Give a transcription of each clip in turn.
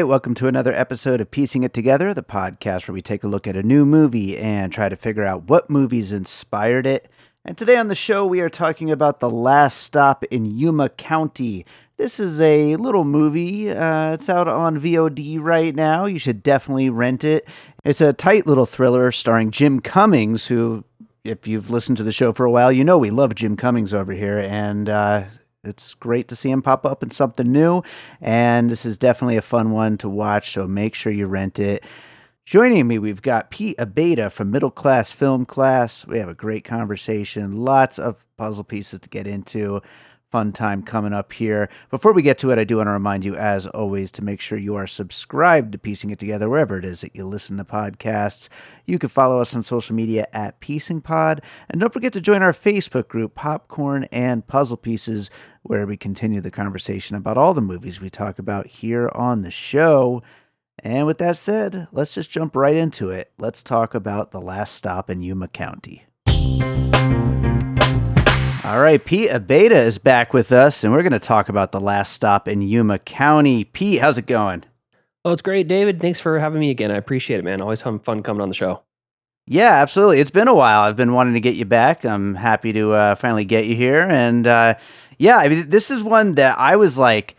right, welcome to another episode of Piecing It Together, the podcast where we take a look at a new movie and try to figure out what movies inspired it. And today on the show, we are talking about The Last Stop in Yuma County. This is a little movie. It's out on VOD right now. You should definitely rent it. It's a tight little thriller starring Jim Cummings, who, if you've listened to the show for a while, you know we love Jim Cummings over here. And it's great to see him pop up in something new. And this is definitely a fun one to watch, so make sure you rent it. Joining me, we've got Pete Abeyta from Middle Class Film Class. We have a great conversation, lots of puzzle pieces to get into. Fun time coming up here. Before we get to it, I do want to remind you, as always, to make sure you are subscribed to Piecing It Together wherever it is that you listen to podcasts. You can follow us on social media at PiecingPod. And don't forget to join our Facebook group, Popcorn and Puzzle Pieces, where we continue the conversation about all the movies we talk about here on the show. And with that said, let's just jump right into it. Let's talk about The Last Stop in Yuma County. All right, Pete Abeyta is back with us, and we're going to talk about The Last Stop in Yuma County. Pete, how's it going? Oh, it's great, David. Thanks for having me again. I appreciate it, man. Always fun coming on the show. Yeah, absolutely. It's been a while. I've been wanting to get you back. I'm happy to finally get you here. And yeah, I mean, this is one that I was like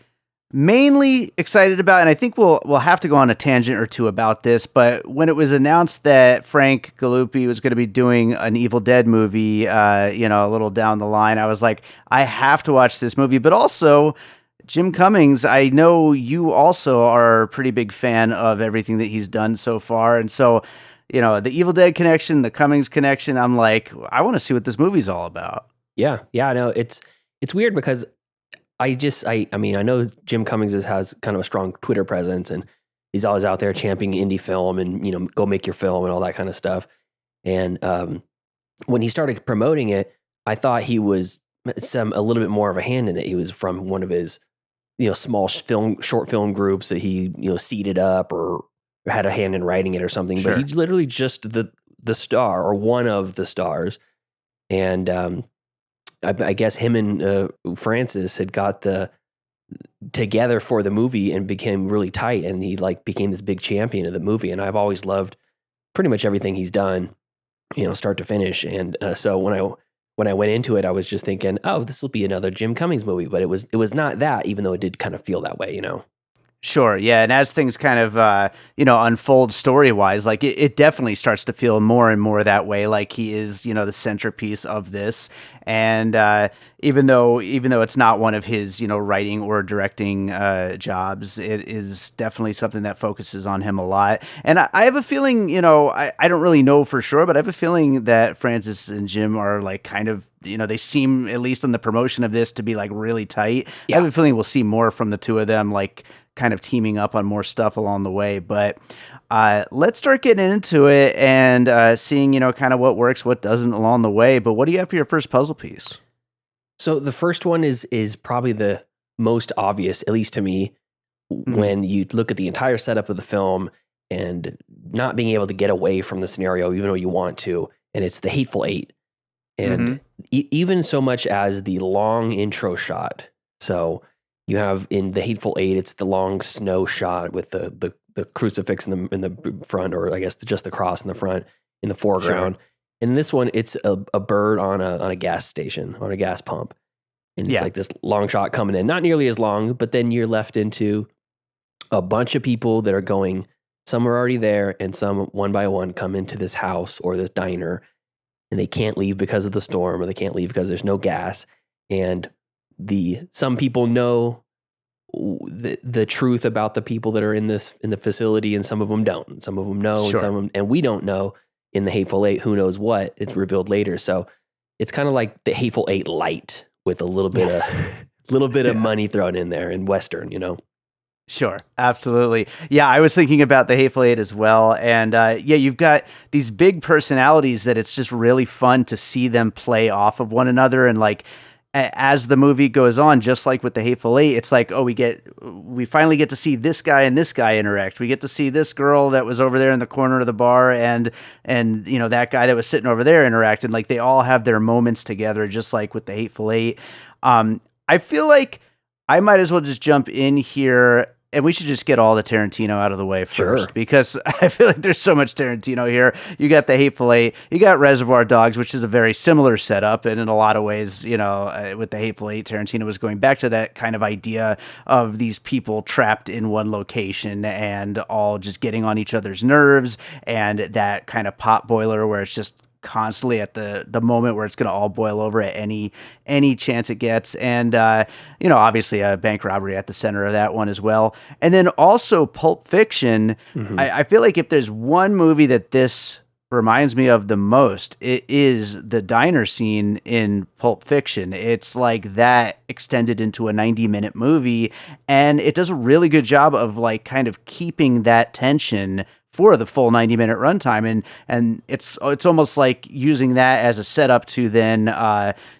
mainly excited about, and I think we'll have to go on a tangent or two about this, but when it was announced that Frank Galluppi was going to be doing an Evil Dead movie, a little down the line, I was like, I have to watch this movie. But also, Jim Cummings, I know you also are a pretty big fan of everything that he's done so far, and so, the Evil Dead connection, the Cummings connection, I'm like, I want to see what this movie's all about. Yeah, no, it's weird because I know Jim Cummings has kind of a strong Twitter presence, and he's always out there championing indie film and, go make your film and all that kind of stuff. And when he started promoting it, I thought he was a little bit more of a hand in it. He was from one of his, small short film groups that he, seeded up or had a hand in writing it or something. Sure. But he's literally just the star or one of the stars. And I guess him and Francis had got together for the movie and became really tight, and he became this big champion of the movie. And I've always loved pretty much everything he's done, start to finish. And so when I went into it, I was just thinking, oh, this will be another Jim Cummings movie, but it was not that, even though it did kind of feel that way, Sure, yeah, and as things kind of, unfold story-wise, it definitely starts to feel more and more that way, like he is, the centerpiece of this, and even though it's not one of his, writing or directing jobs, it is definitely something that focuses on him a lot, and I have a feeling, I don't really know for sure, but I have a feeling that Francis and Jim are, kind of, they seem, at least on the promotion of this, to be, really tight. Yeah. I have a feeling we'll see more from the two of them, kind of teaming up on more stuff along the way. But let's start getting into it and seeing, kind of what works, what doesn't along the way. But what do you have for your first puzzle piece? So the first one is probably the most obvious, at least to me, when you look at the entire setup of the film and not being able to get away from the scenario, even though you want to, and it's the Hateful Eight. And even so much as the long intro shot. So you have in the Hateful Eight, it's the long snow shot with the crucifix in the front, or I guess just the cross in the front, in the foreground. Sure. In this one, it's a bird on a gas station, on a gas pump. And it's like this long shot coming in, not nearly as long, but then you're left into a bunch of people that are going, some are already there, and some one by one come into this house or this diner, and they can't leave because of the storm, or they can't leave because there's no gas. And some people know the truth about the people that are in the facility, and some of them don't. And some of them know, Sure. and we don't know. In the Hateful Eight, who knows what? It's revealed later. So it's kind of like the Hateful Eight light with a little bit of money thrown in there in Western, Sure, absolutely. Yeah, I was thinking about the Hateful Eight as well. And you've got these big personalities that it's just really fun to see them play off of one another. And as the movie goes on, just like with the Hateful Eight, it's like, oh, we finally get to see this guy and this guy interact. We get to see this girl that was over there in the corner of the bar and that guy that was sitting over there interact. And they all have their moments together, just like with the Hateful Eight. I feel like I might as well just jump in here and we should just get all the Tarantino out of the way first, Sure. because I feel like there's so much Tarantino here. You got The Hateful Eight, you got Reservoir Dogs, which is a very similar setup, and in a lot of ways, with The Hateful Eight, Tarantino was going back to that kind of idea of these people trapped in one location and all just getting on each other's nerves, and that kind of potboiler where it's just constantly at the moment where it's going to all boil over at any chance it gets. And obviously a bank robbery at the center of that one as well. And then also Pulp Fiction. I feel like if there's one movie that this reminds me of the most, it is the diner scene in Pulp Fiction. It's like that extended into a 90-minute movie, and it does a really good job of like kind of keeping that tension for the full 90-minute runtime, and it's almost like using that as a setup to then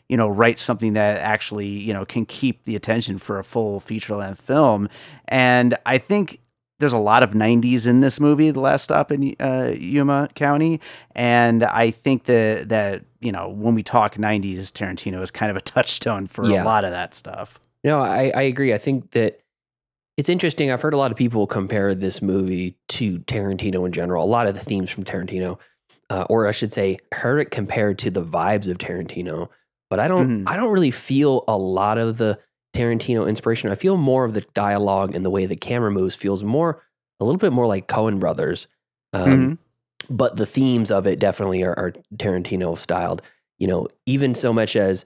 write something that actually can keep the attention for a full feature-length film. And I think there's a lot of 90s in this movie, The Last Stop in Yuma County, and I think that when we talk 90s, Tarantino is kind of a touchstone for a lot of that stuff. No, I agree. I think that it's interesting. I've heard a lot of people compare this movie to Tarantino in general. A lot of the themes from Tarantino, or I should say, heard it compared to the vibes of Tarantino. But I don't really feel a lot of the Tarantino inspiration. I feel more of the dialogue and the way the camera moves feels a little bit more like Coen Brothers. But the themes of it definitely are Tarantino styled. Even so much as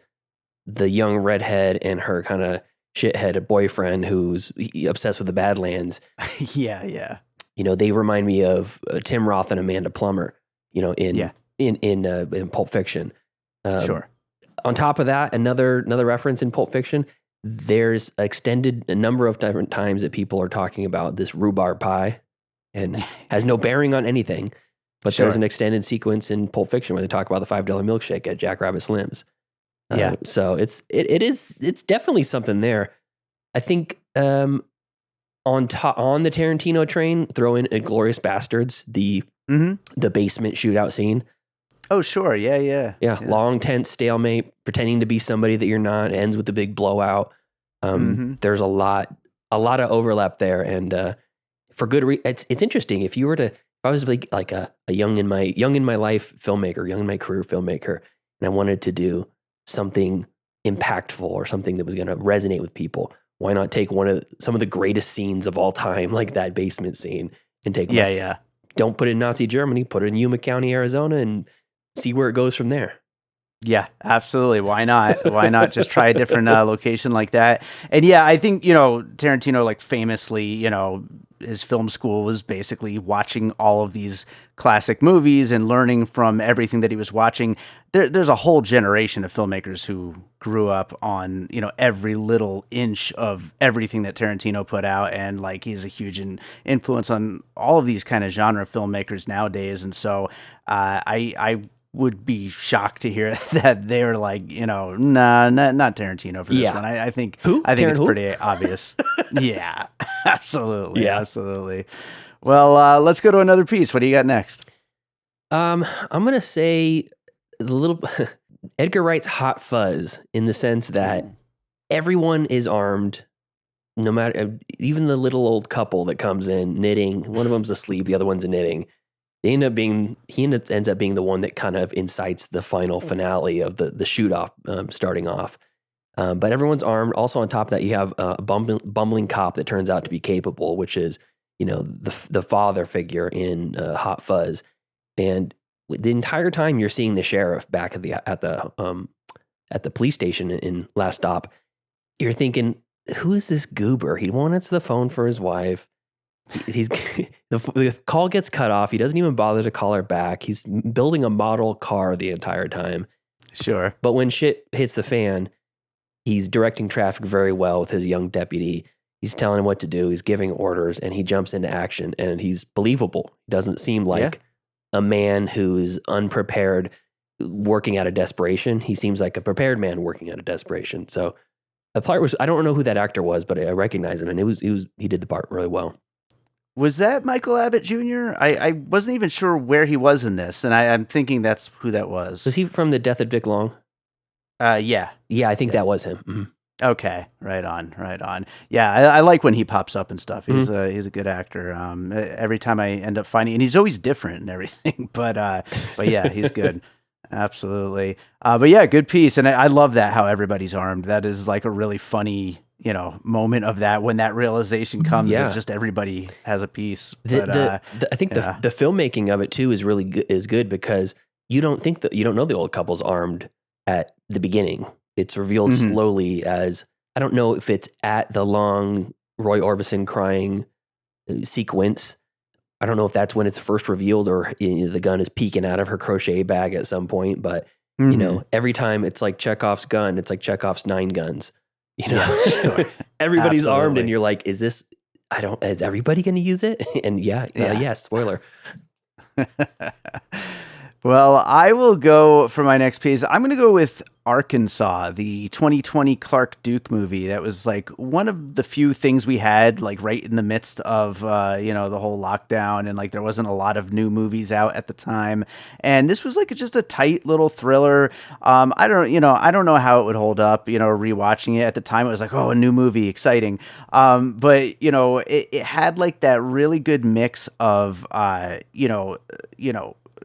the young redhead and her kind of shithead boyfriend who's obsessed with the Badlands. Yeah. They remind me of Tim Roth and Amanda Plummer. In Pulp Fiction. Sure. On top of that, another reference in Pulp Fiction. There's a number of different times that people are talking about this rhubarb pie, and has no bearing on anything. But there's an extended sequence in Pulp Fiction where they talk about the $5 milkshake at Jack Rabbit Slim's. So it's definitely something there. I think on the Tarantino train, throw in Inglourious Bastards, the basement shootout scene. Oh sure, yeah. Long tense stalemate, pretending to be somebody that you're not, ends with the big blowout. There's a lot of overlap there, and for good reason. It's interesting. If I was like a young in my life filmmaker, young in my career filmmaker, and I wanted to do something impactful or something that was going to resonate with people, why not take some of the greatest scenes of all time, like that basement scene, and take don't put it in Nazi Germany, put it in Yuma County, Arizona, and see where it goes from there. Yeah, absolutely. Why not? Why not just try a different location like that? And I think, Tarantino, like famously, his film school was basically watching all of these classic movies and learning from everything that he was watching. There's a whole generation of filmmakers who grew up on, every little inch of everything that Tarantino put out. And like, he's a huge influence on all of these kind of genre filmmakers nowadays. And so I would be shocked to hear that they were like, nah, not Tarantino for this one. I think it's pretty obvious. Yeah, absolutely. Yeah. Absolutely. Well, let's go to another piece. What do you got next? I'm going to say a little Edgar Wright's Hot Fuzz, in the sense that everyone is armed, no matter, even the little old couple that comes in knitting. One of them's asleep, the other one's knitting. He ends up being the one that kind of incites the final finale of the shoot off, starting off. But everyone's armed. Also, on top of that, you have a bumbling cop that turns out to be capable, which is, the father figure in Hot Fuzz. And the entire time you're seeing the sheriff back at the police station in Last Stop, you're thinking, who is this goober? He won't answer the phone for his wife. The call gets cut off. He doesn't even bother to call her back. He's building a model car the entire time. Sure. But when shit hits the fan, he's directing traffic very well with his young deputy. He's telling him what to do. He's giving orders, and he jumps into action, and he's believable. Doesn't seem like a man who's unprepared working out of desperation. He seems like a prepared man working out of desperation. So the part was, I don't know who that actor was, but I recognize him, and he did the part really well. Was that Michael Abbott Jr.? I wasn't even sure where he was in this, and I'm thinking that's who that was. Was he from The Death of Dick Long? Yeah. Yeah, I think that was him. Mm-hmm. Okay, right on, right on. Yeah, I like when he pops up and stuff. Mhm. He's a good actor. Every time I end up finding, and he's always different and everything. But yeah, he's good. Absolutely. But yeah, good piece, and I love that how everybody's armed. That is like a really funny, moment of that when that realization comes that Yeah. just everybody has a piece. I think Yeah. the filmmaking of it too is really good, is good because you don't know the old couple's armed at the beginning. It's revealed Hmm. slowly as I don't know if it's at the long Roy Orbison crying sequence. I don't know if that's when it's first revealed or the gun is peeking out of her crochet bag at some point. But Hmm. every time it's like Chekhov's gun, it's like Chekhov's 9 guns. Yeah, sure. Everybody's armed, and Absolutely. you're like, is this? I don't. Is everybody going to use it? And Yeah. yeah. Spoiler. Well, I will go for my next piece. I'm going to go with Arkansas, the 2020 Clark Duke movie. That was like one of the few things we had like right in the midst of the whole lockdown, and like there wasn't a lot of new movies out at the time. And this was like just a tight little thriller. I don't know how it would hold up. Rewatching it at the time, it was like, oh, a new movie, exciting. But it had like that really good mix of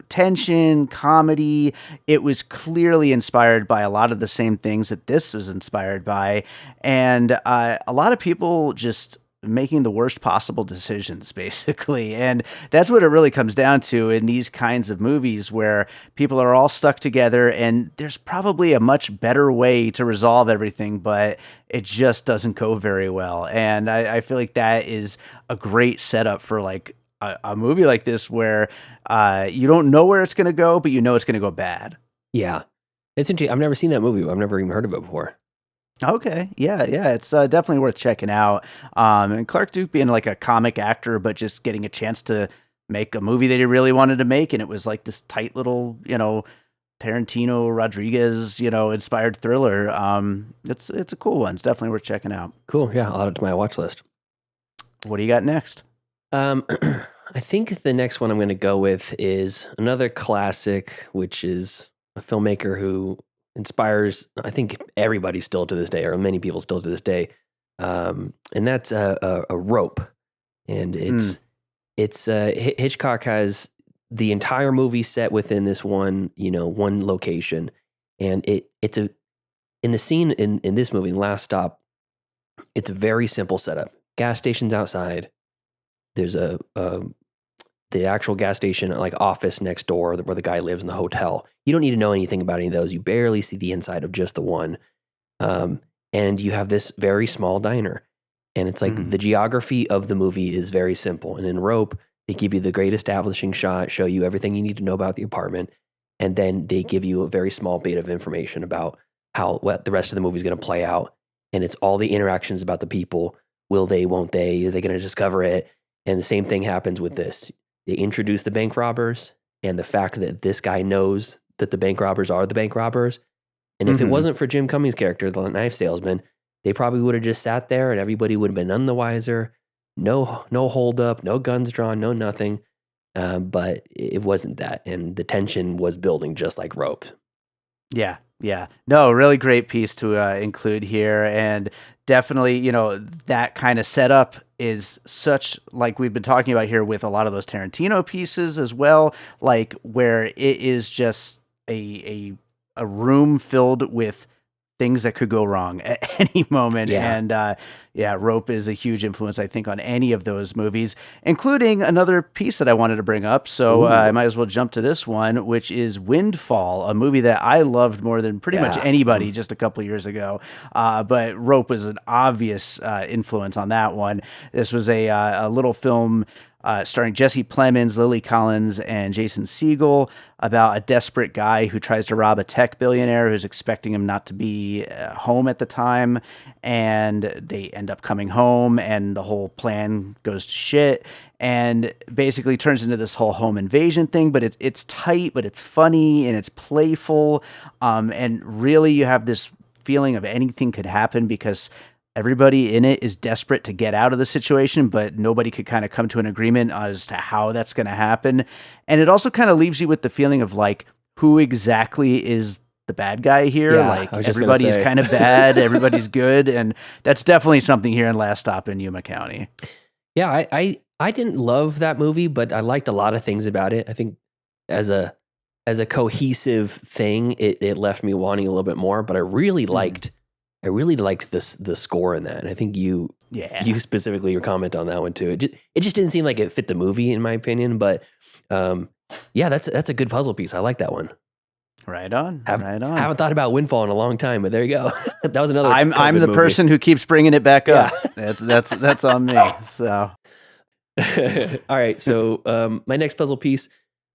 tension, comedy. It was clearly inspired by a lot of the same things that this is inspired by, and a lot of people just making the worst possible decisions, basically. And that's what it really comes down to in these kinds of movies where people are all stuck together, and there's probably a much better way to resolve everything, but it just doesn't go very well. And I feel like that is a great setup for like a movie like this where you don't know where it's going to go, but you know it's going to go bad. Yeah, it's interesting. I've never seen that movie. I've never even heard of it before. Okay, yeah, yeah, it's definitely worth checking out. And Clark Duke being like a comic actor, but just getting a chance to make a movie that he really wanted to make, and it was like this tight little, Tarantino Rodriguez, inspired thriller. It's a cool one. It's definitely worth checking out. Cool. Yeah, I'll add it to my watch list. What do you got next? Um, I think the next one I'm going to go with is another classic, which is a filmmaker who inspires, I think, everybody still to this day, or many people still to this day, and that's a Rope. And Mm, Hitchcock has the entire movie set within this one location, and it's a in the scene in this movie, in Last Stop, it's a very simple setup. Gas station's outside. There's the actual gas station, like office next door where the guy lives in the hotel. You don't need to know anything about any of those. You barely see the inside of just the one. Um, and you have this very small diner. And it's like mm, the geography of the movie is very simple. And in Rope, they give you the great establishing shot, show you everything you need to know about the apartment. And then they give you a very small bit of information about what the rest of the movie is going to play out. And it's all the interactions about the people. Will they, won't they? Are they going to discover it? And the same thing happens with this. They introduce the bank robbers and the fact that this guy knows that the bank robbers are the bank robbers. And if it mm-hmm. wasn't for Jim Cummings' character, the knife salesman, they probably would have just sat there and everybody would have been none the wiser. No hold up, no guns drawn, no nothing. But it wasn't that. And the tension was building just like Rope. Yeah, yeah. No, really great piece to include here. And definitely, that kind of setup is such like we've been talking about here with a lot of those Tarantino pieces as well, like where it is just a room filled with things that could go wrong at any moment. Yeah. And yeah, Rope is a huge influence, I think, on any of those movies, including another piece that I wanted to bring up. So I Ooh. might as well jump to this one, which is Windfall, a movie that I loved more than pretty much Yeah. anybody just a couple years ago. But Rope was an obvious influence on that one. This was a little film starring Jesse Plemons, Lily Collins, and Jason Segel about a desperate guy who tries to rob a tech billionaire who's expecting him not to be home at the time. And they end up coming home, and the whole plan goes to shit. And basically turns into this whole home invasion thing. But it's tight, but it's funny and it's playful. And really, you have this feeling of anything could happen because everybody in it is desperate to get out of the situation, but nobody could kind of come to an agreement as to how that's going to happen. And it also kind of leaves you with the feeling of like, who exactly is the bad guy here. Yeah, Like I was just gonna everybody's say. kind of bad, everybody's good, and that's definitely something here in Last Stop in Yuma County. Yeah, I didn't love that movie, but I liked a lot of things about it. I think as a cohesive thing, it left me wanting a little bit more. But I really liked the score in that, and I think you specifically your comment on that one too. It just didn't seem like it fit the movie in my opinion, but yeah, that's a good puzzle piece. I like that one. Right on. Haven't thought about Windfall in a long time, but there you go. That was another. I'm the movie. person who keeps bringing it back up. That's on me. So, all right. So my next puzzle piece.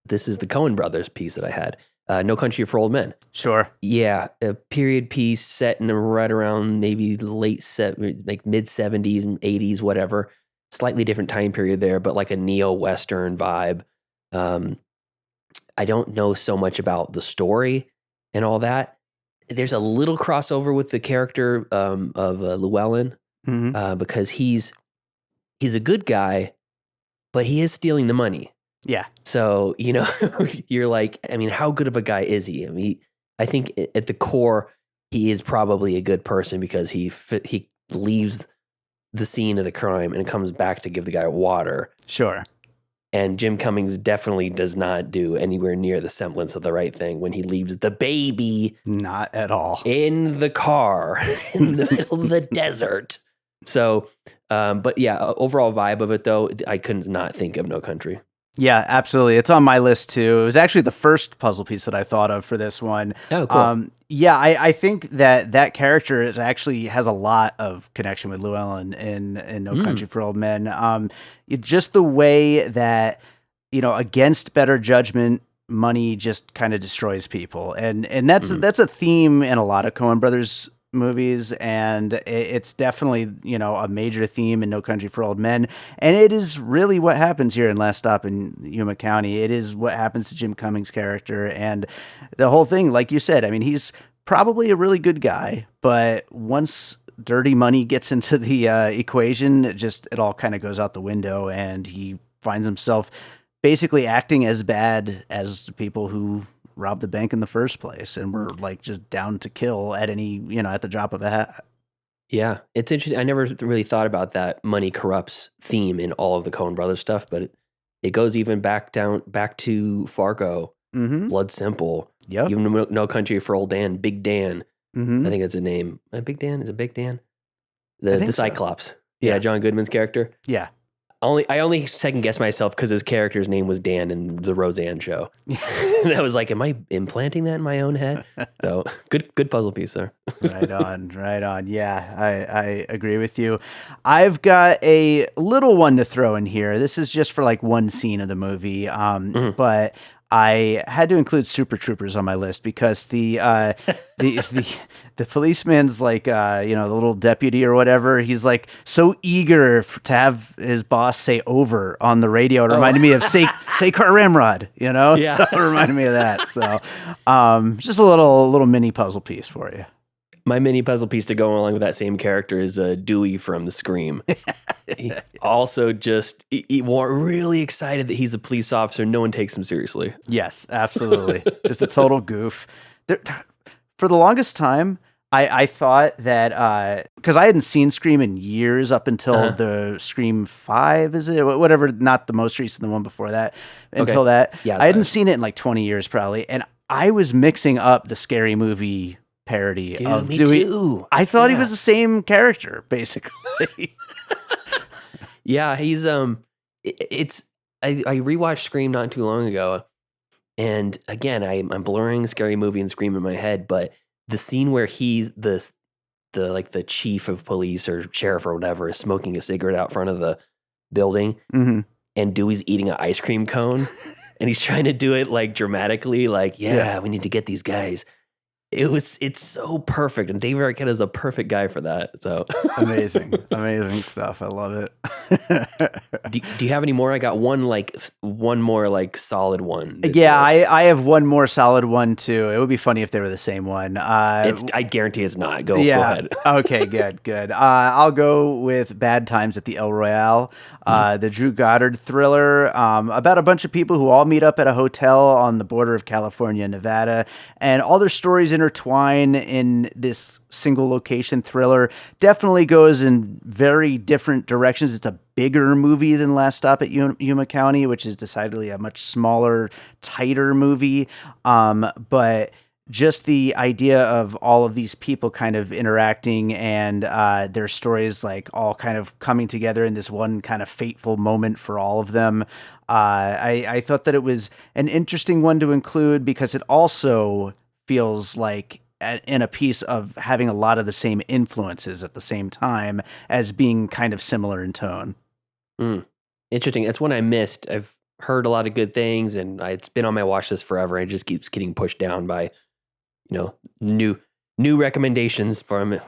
This is the Coen Brothers piece that I had. No Country for Old Men. Sure. Yeah, a period piece set in right around maybe mid 70s and 80s, whatever. Slightly different time period there, but like a neo-Western vibe. I don't know so much about the story and all that. There's a little crossover with the character of Llewellyn because he's a good guy, but he is stealing the money. Yeah. So, you're like, I mean, how good of a guy is he? I mean, I think at the core, he is probably a good person because he leaves the scene of the crime and comes back to give the guy water. Sure. And Jim Cummings definitely does not do anywhere near the semblance of the right thing when he leaves the baby. Not at all. In the car in the middle of the desert. So, but yeah, overall vibe of it though, I couldn't not think of No Country. Yeah, absolutely. It's on my list too. It was actually the first puzzle piece that I thought of for this one. Oh, cool. Yeah, I think that character has a lot of connection with Llewellyn in No Country for Old Men. Just the way that, against better judgment, money just kind of destroys people. And that's a theme in a lot of Coen Brothers movies, and it's definitely a major theme in No Country for Old Men, and it is really what happens here in Last Stop in Yuma County. It is what happens to Jim Cummings' character, and the whole thing, like you said, I mean, he's probably a really good guy, but once dirty money gets into the equation, it all kind of goes out the window, and he finds himself basically acting as bad as the people who robbed the bank in the first place, and we're like just down to kill at any, at the drop of a hat. Yeah, it's interesting. I never really thought about that money corrupts theme in all of the Coen Brothers stuff, but it goes even back to Fargo, Blood Simple, even No Country for Old Dan, Big Dan. I think that's a name. Big Dan, is it Big Dan? The Cyclops. So. Yeah, John Goodman's character. Yeah. I only second guessed myself because his character's name was Dan in the Roseanne show. And I was like, am I implanting that in my own head? So good puzzle piece there. Right on. Yeah, I agree with you. I've got a little one to throw in here. This is just for like one scene of the movie, but I had to include Super Troopers on my list because the policeman's like, the little deputy or whatever. He's like so eager to have his boss say over on the radio. It reminded me of say Car Ramrod, Yeah. So it reminded me of that. So, just a little mini puzzle piece for you. My mini puzzle piece to go along with that same character is Dewey from The Scream. He also he really excited that he's a police officer. No one takes him seriously. Yes, absolutely. Just a total goof. For the longest time, I thought that, because I hadn't seen Scream in years up until the Scream 5, is it? Whatever, not the most recent, the one before that. Until that. Yeah, I hadn't seen it in like 20 years probably. And I was mixing up the Scary Movie parody of Dewey. Too. I thought he was the same character, basically. Yeah, he's I rewatched Scream not too long ago, and again I'm blurring Scary Movie and Scream in my head, but the scene where he's the chief of police or sheriff or whatever is smoking a cigarette out front of the building, and Dewey's eating an ice cream cone, and he's trying to do it like dramatically, like we need to get these guys. It's so perfect, and David Arquette is a perfect guy for that. So amazing stuff. I love it. Do you have any more? I got one more solid one. Yeah, I have one more solid one too. It would be funny if they were the same one. I guarantee it's not. Go ahead. Okay, good. I'll go with Bad Times at the El Royale, the Drew Goddard thriller about a bunch of people who all meet up at a hotel on the border of California and Nevada, and all their stories intertwine in this single location thriller. Definitely goes in very different directions. It's a bigger movie than Last Stop at Yuma County, which is decidedly a much smaller, tighter movie. But just the idea of all of these people kind of interacting and their stories like all kind of coming together in this one kind of fateful moment for all of them. I thought that it was an interesting one to include because it also feels like in a piece of having a lot of the same influences at the same time as being kind of similar in tone. Interesting. That's one I missed. I've heard a lot of good things and it's been on my watch list forever. It just keeps getting pushed down by new recommendations from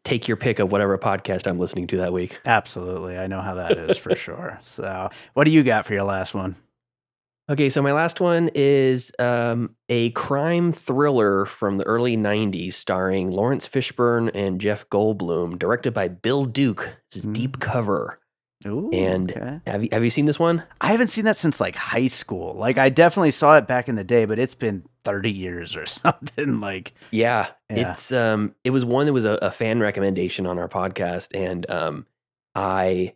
take your pick of whatever podcast I'm listening to that week. Absolutely. I know how that is for sure. So what do you got for your last one? Okay, so my last one is a crime thriller from the early 90s starring Lawrence Fishburne and Jeff Goldblum, directed by Bill Duke. This is Deep Cover. Ooh, and okay. Have you seen this one? I haven't seen that since like high school. Like I definitely saw it back in the day, but it's been 30 years or something. Like it's it was one that was a fan recommendation on our podcast, and I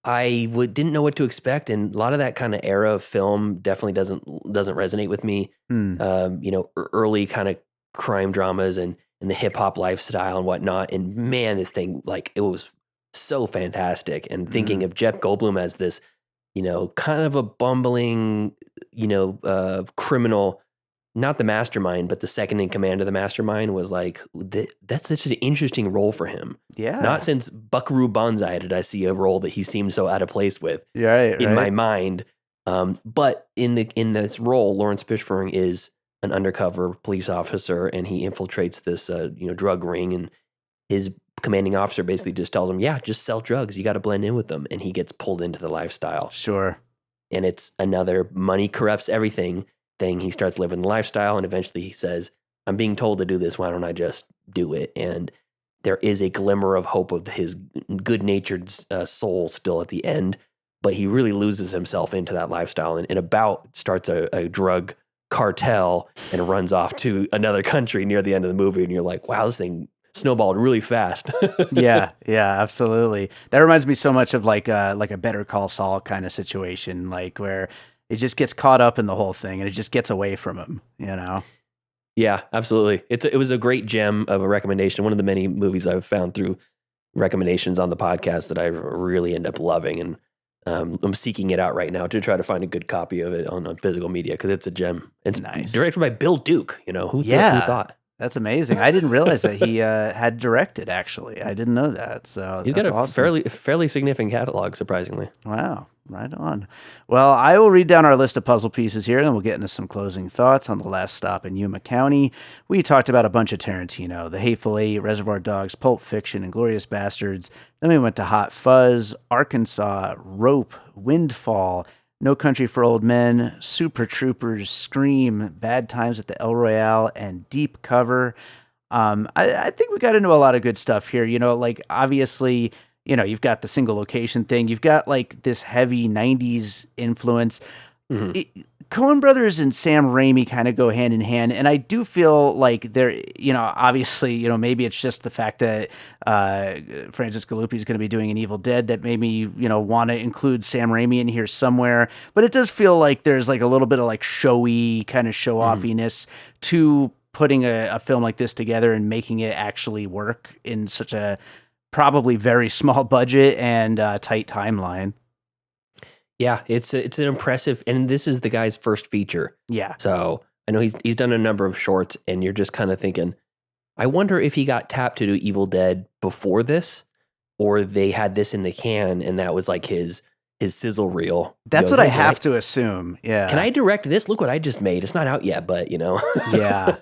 didn't know what to expect, and a lot of that kind of era of film definitely doesn't resonate with me. Early kind of crime dramas and the hip hop lifestyle and whatnot. And man, this thing, like, it was so fantastic. And thinking of Jeff Goldblum as this, kind of a bumbling, criminal, not the mastermind, but the second in command of the mastermind was like, that's such an interesting role for him. Yeah. Not since Buckaroo Banzai did I see a role that he seemed so out of place with in my mind. But in this role, Lawrence Fishburne is an undercover police officer, and he infiltrates this, drug ring, and his commanding officer basically just tells him, yeah, just sell drugs. You got to blend in with them. And he gets pulled into the lifestyle. Sure. And it's another money corrupts everything thing. He starts living the lifestyle, and eventually he says, I'm being told to do this. Why don't I just do it? And there is a glimmer of hope of his good-natured soul still at the end, but he really loses himself into that lifestyle and about starts a drug cartel and runs off to another country near the end of the movie. And you're like, wow, this thing snowballed really fast. Yeah, absolutely. That reminds me so much of like a Better Call Saul kind of situation, like where it just gets caught up in the whole thing and it just gets away from him, Yeah, absolutely. It was a great gem of a recommendation. One of the many movies I've found through recommendations on the podcast that I really end up loving, and I'm seeking it out right now to try to find a good copy of it on physical media because it's a gem. It's nice. Directed by Bill Duke. Who thought? That's amazing. I didn't realize that he had directed, actually. I didn't know that. So he's that's got a awesome. fairly significant catalog, surprisingly. Wow. Right on. Well, I will read down our list of puzzle pieces here, and then we'll get into some closing thoughts on The Last Stop in Yuma County. We talked about a bunch of Tarantino, The Hateful Eight, Reservoir Dogs, Pulp Fiction, Inglourious Basterds. Then we went to Hot Fuzz, Arkansas, Rope, Windfall, No Country for Old Men, Super Troopers, Scream, Bad Times at the El Royale, and Deep Cover. I think we got into a lot of good stuff here. Like obviously, you've got the single location thing. You've got like this heavy 90s influence. Coen Brothers and Sam Raimi kind of go hand in hand. And I do feel like they're, obviously, maybe it's just the fact that Francis Galluppi is going to be doing an Evil Dead that made me, want to include Sam Raimi in here somewhere. But it does feel like there's like a little bit of like showy kind of show-offiness to putting a film like this together and making it actually work in such a probably very small budget and tight timeline. Yeah, it's an impressive, and this is the guy's first feature. Yeah. So I know he's done a number of shorts, and you're just kind of thinking, I wonder if he got tapped to do Evil Dead before this, or they had this in the can, and that was like his sizzle reel. That's what I have to assume. Yeah. Can I direct this? Look what I just made. It's not out yet, but Yeah.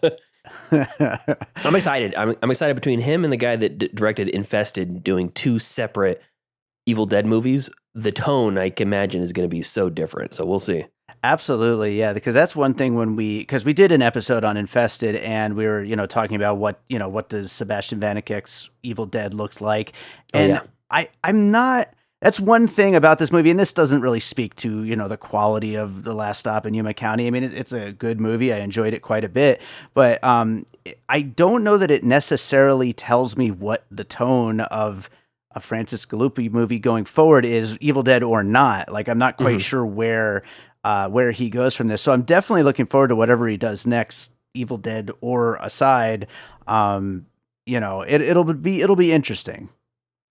I'm excited. I'm excited between him and the guy that directed Infested doing two separate Evil Dead movies. The tone, I can imagine, is going to be so different. So we'll see. Absolutely, yeah. Because that's one thing because we did an episode on Infested, and we were, talking about what does Sebastian Vanekek's Evil Dead looks like, and I'm not That's one thing about this movie, and this doesn't really speak to, the quality of The Last Stop in Yuma County. I mean, it's a good movie. I enjoyed it quite a bit, but I don't know that it necessarily tells me what the tone of a Francis Galluppi movie going forward is, Evil Dead or not. Like, I'm not quite sure where he goes from this. So I'm definitely looking forward to whatever he does next, Evil Dead or aside. It'll be interesting.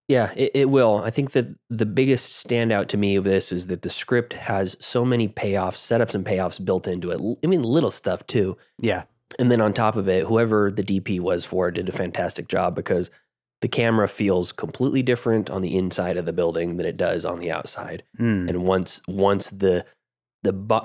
Yeah, it will. I think that the biggest standout to me of this is that the script has so many payoffs, setups and payoffs built into it. I mean, little stuff too. Yeah. And then on top of it, whoever the DP was for it did a fantastic job, because the camera feels completely different on the inside of the building than it does on the outside. And once the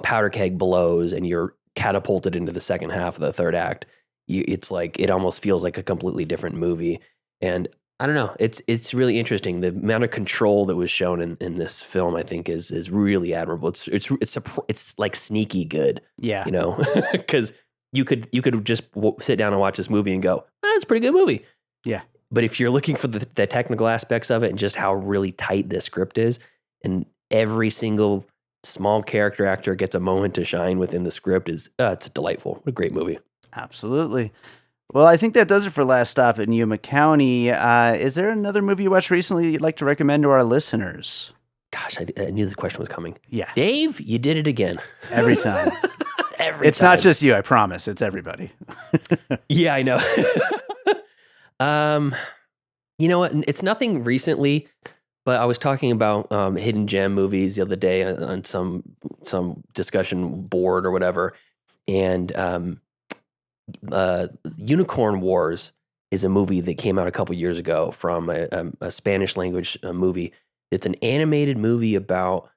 powder keg blows and you're catapulted into the second half of the third act, it's like, it almost feels like a completely different movie. And I don't know, it's really interesting. The amount of control that was shown in this film, I think, is really admirable. It's like sneaky good. Yeah. Because you could just sit down and watch this movie and go, it's a pretty good movie. Yeah. But if you're looking for the technical aspects of it and just how really tight this script is, and every single small character actor gets a moment to shine within the script, it's delightful. What a great movie. Absolutely. Well, I think that does it for Last Stop in Yuma County. Is there another movie you watched recently you'd like to recommend to our listeners? Gosh, I knew the question was coming. Yeah. Dave, you did it again. Every time. It's not just you, I promise. It's everybody. Yeah, I know. You know what? It's nothing recently, but I was talking about hidden gem movies the other day on some discussion board or whatever, and Unicorn Wars is a movie that came out a couple years ago from a Spanish language movie. It's an animated movie about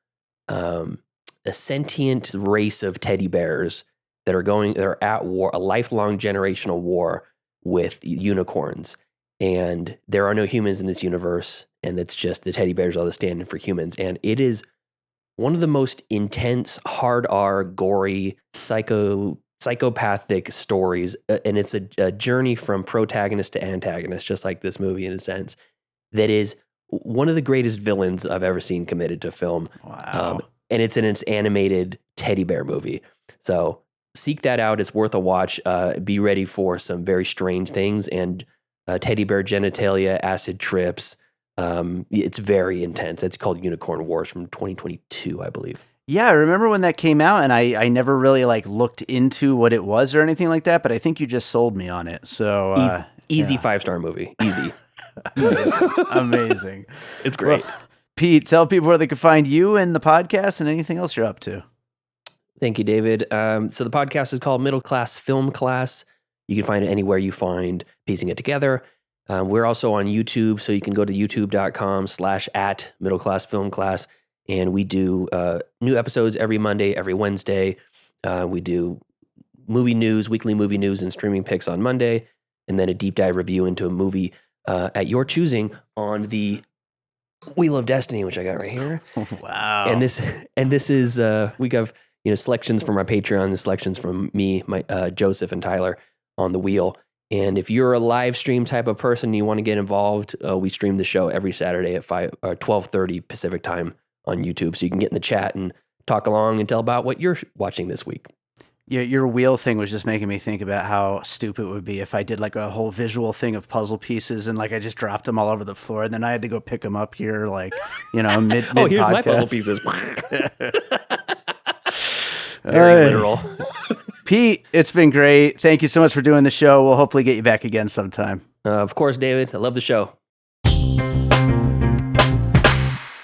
a sentient race of teddy bears that are at war, a lifelong generational war with unicorns. And there are no humans in this universe, and it's just the teddy bears are the stand-in for humans. And it is one of the most intense, hard R, gory, psychopathic stories, and it's a journey from protagonist to antagonist, just like this movie in a sense, that is one of the greatest villains I've ever seen committed to film. Wow. And it's an animated teddy bear movie. So seek that out. It's worth a watch. Be ready for some very strange things and teddy bear genitalia, acid trips. It's very intense. It's called Unicorn Wars from 2022, I believe. Yeah, I remember when that came out, and I never really looked into what it was or anything like that, but I think you just sold me on it. So easy 5-star movie. Easy. Amazing. It's great. Well, Pete, tell people where they can find you and the podcast and anything else you're up to. Thank you, David. So the podcast is called Middle Class Film Class. You can find it anywhere you find Piecing It Together. We're also on YouTube, so you can go to youtube.com/@middleclassfilmclass. And we do new episodes every Monday, every Wednesday. We do movie news, weekly movie news and streaming picks on Monday, and then a deep dive review into a movie at your choosing on the Wheel of Destiny, which I got right here. Wow. And this is we have selections from our Patreon, selections from me, Joseph and Tyler on the wheel. And if you're a live stream type of person and you want to get involved, we stream the show every Saturday at 12:30 Pacific time on YouTube, so you can get in the chat and talk along and tell about what you're watching this week. Your wheel thing was just making me think about how stupid it would be if I did a whole visual thing of puzzle pieces and I just dropped them all over the floor, and then I had to go pick them up here mid oh, here's podcast. My puzzle pieces. Very literal. Pete, it's been great. Thank you so much for doing the show. We'll hopefully get you back again sometime. Of course, David. I love the show.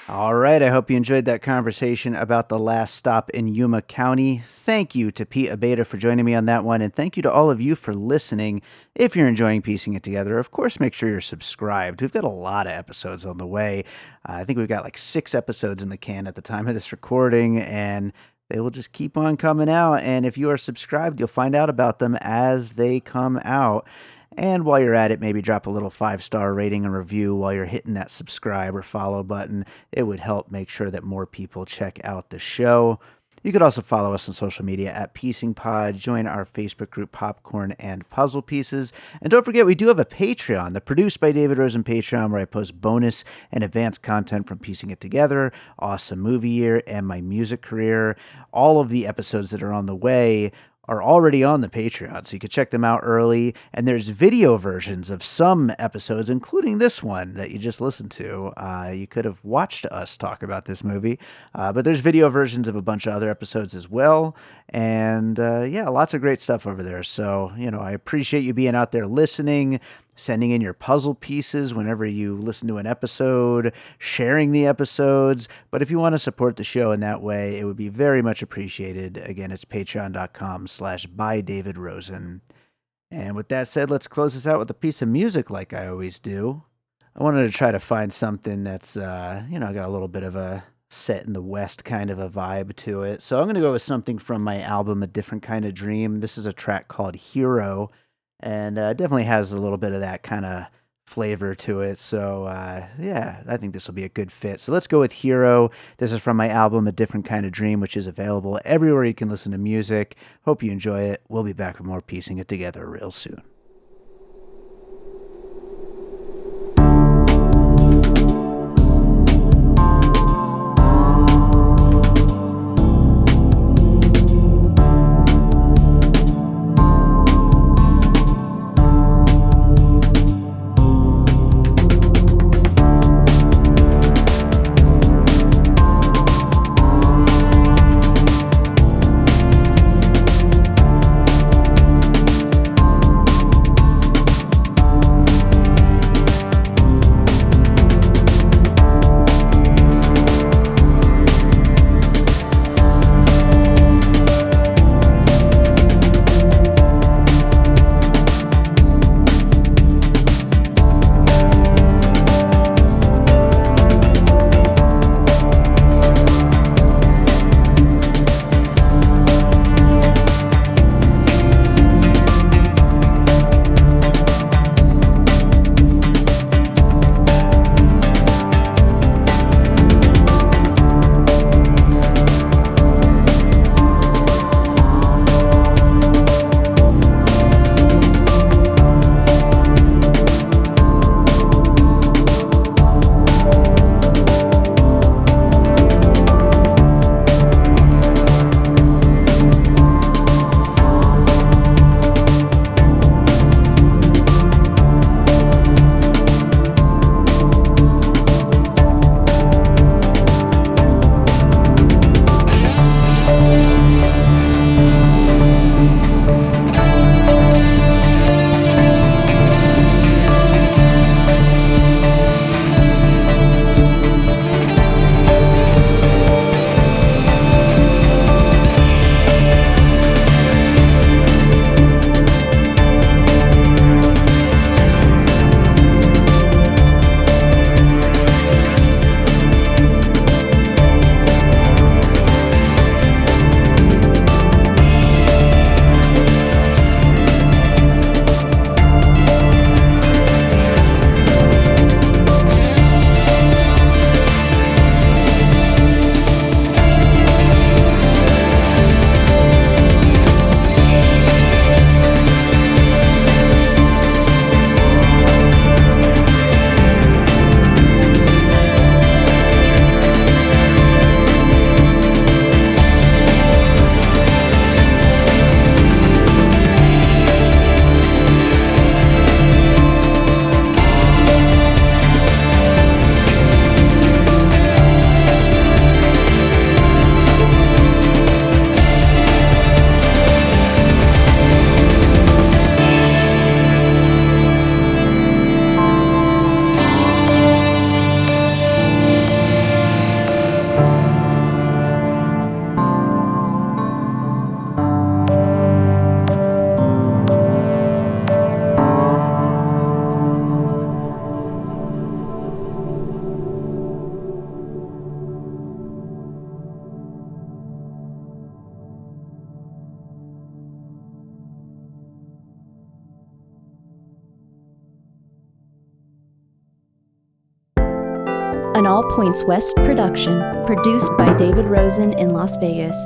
All right, I hope you enjoyed that conversation about The Last Stop in Yuma County. Thank you to Pete Abeyta for joining me on that one, and thank you to all of you for listening. If you're enjoying Piecing It Together, of course, make sure you're subscribed. We've got a lot of episodes on the way. I think we've got 6 episodes in the can at the time of this recording, and they will just keep on coming out. And if you are subscribed, you'll find out about them as they come out. And while you're at it, maybe drop a little 5-star rating and review while you're hitting that subscribe or follow button. It would help make sure that more people check out the show. You could also follow us on social media at Piecing Pod, join our Facebook group Popcorn and Puzzle Pieces, and don't forget we do have a Patreon, the Produced by David Rosen Patreon, where I post bonus and advanced content from Piecing It Together, Awesome Movie Year, and my music career. All of the episodes that are on the way are already on the Patreon, so you can check them out early. And there's video versions of some episodes, including this one that you just listened to. You could have watched us talk about this movie, but there's video versions of a bunch of other episodes as well. And yeah, lots of great stuff over there. So, I appreciate you being out there listening, sending in your puzzle pieces whenever you listen to an episode, sharing the episodes. But if you want to support the show in that way, it would be very much appreciated. Again, it's patreon.com/bydavidrosen. And with that said, let's close this out with a piece of music like I always do. I wanted to try to find something that's, got a little bit of a set in the West kind of a vibe to it. So I'm going to go with something from my album, A Different Kind of Dream. This is a track called Hero. And definitely has a little bit of that kind of flavor to it. So, yeah, I think this will be a good fit. So let's go with Hero. This is from my album, A Different Kind of Dream, which is available everywhere you can listen to music. Hope you enjoy it. We'll be back with more Piecing It Together real soon. An All Points West production, produced by David Rosen in Las Vegas.